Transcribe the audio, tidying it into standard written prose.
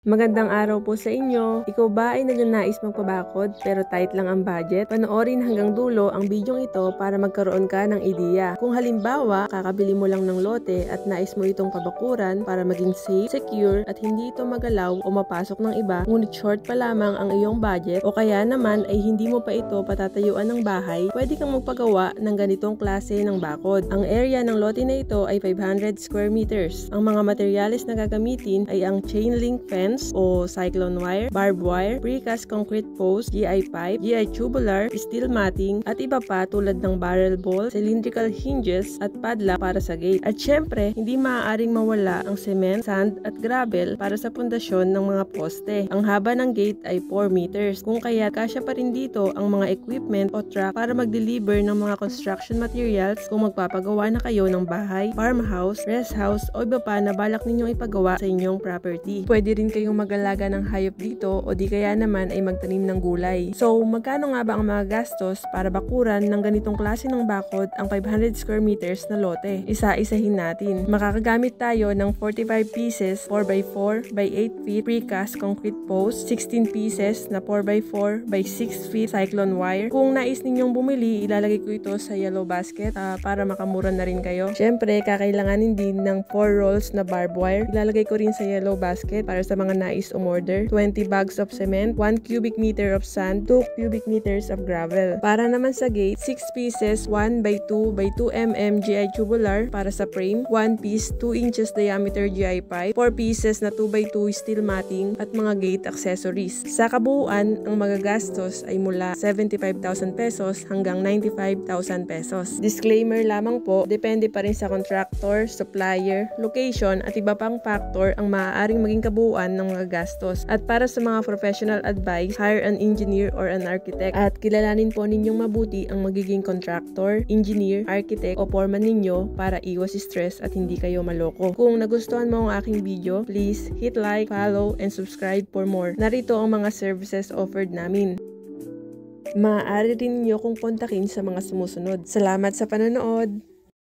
Magandang araw po sa inyo. Ikaw ba ay nagnanais magpabakod pero tight lang ang budget? Panoorin hanggang dulo ang bidyong ito para magkaroon ka ng ideya. Kung halimbawa, kakabili mo lang ng lote at nais mo itong pabakuran para maging safe, secure at hindi ito magalaw o mapasok ng iba, ngunit short pa lamang ang iyong budget o kaya naman ay hindi mo pa ito patatayuan ng bahay, pwede kang magpagawa ng ganitong klase ng bakod. Ang area ng lote na ito ay 500 square meters. Ang mga materyales na gagamitin ay ang chain link fence o cyclone wire, barbed wire, precast concrete post, GI pipe, GI tubular, steel matting, at iba pa tulad ng barrel ball, cylindrical hinges, at padlock para sa gate. At syempre, hindi maaaring mawala ang cement, sand, at gravel para sa pundasyon ng mga poste. Ang haba ng gate ay 4 meters, kung kaya kasya pa rin dito ang mga equipment o truck para mag-deliver ng mga construction materials kung magpapagawa na kayo ng bahay, farmhouse, rest house, o iba pa na balak ninyong ipagawa sa inyong property. Pwede rin kayong mag-alaga ng hayop dito o di kaya naman ay magtanim ng gulay. So, magkano nga ba ang mga gastos para bakuran ng ganitong klase ng bakod ang 500 square meters na lote? Isa-isahin natin. Makakagamit tayo ng 45 pieces 4x4 by 8 feet precast concrete post, 16 pieces na 4x4 by 6 feet cyclone wire. Kung nais ninyong bumili, ilalagay ko ito sa yellow basket para makamura na rin kayo. Syempre, kakailanganin din ng 4 rolls na barbed wire. Ilalagay ko rin sa yellow basket para sa mga nais umorder, 20 bags of cement, 1 cubic meter of sand, 2 cubic meters of gravel. Para naman sa gate, 6 pieces 1 by 2 by 2 mm GI tubular para sa frame, 1 piece 2 inches diameter GI pipe, 4 pieces na 2 by 2 steel matting at mga gate accessories. Sa kabuuan, ang magagastos ay mula 75,000 pesos hanggang 95,000 pesos. Disclaimer lamang po, depende pa rin sa contractor, supplier, location at iba pang factor ang maaaring maging kabuuan ng mga gastos. At para sa mga professional advice, hire an engineer or an architect. At kilalanin po ninyong mabuti ang magiging contractor, engineer, architect o foreman ninyo para iwas stress at hindi kayo maloko. Kung nagustuhan mo ang aking video, please hit like, follow, and subscribe for more. Narito ang mga services offered namin. Maaari rin ninyo kong kontakin sa mga sumusunod. Salamat sa panonood!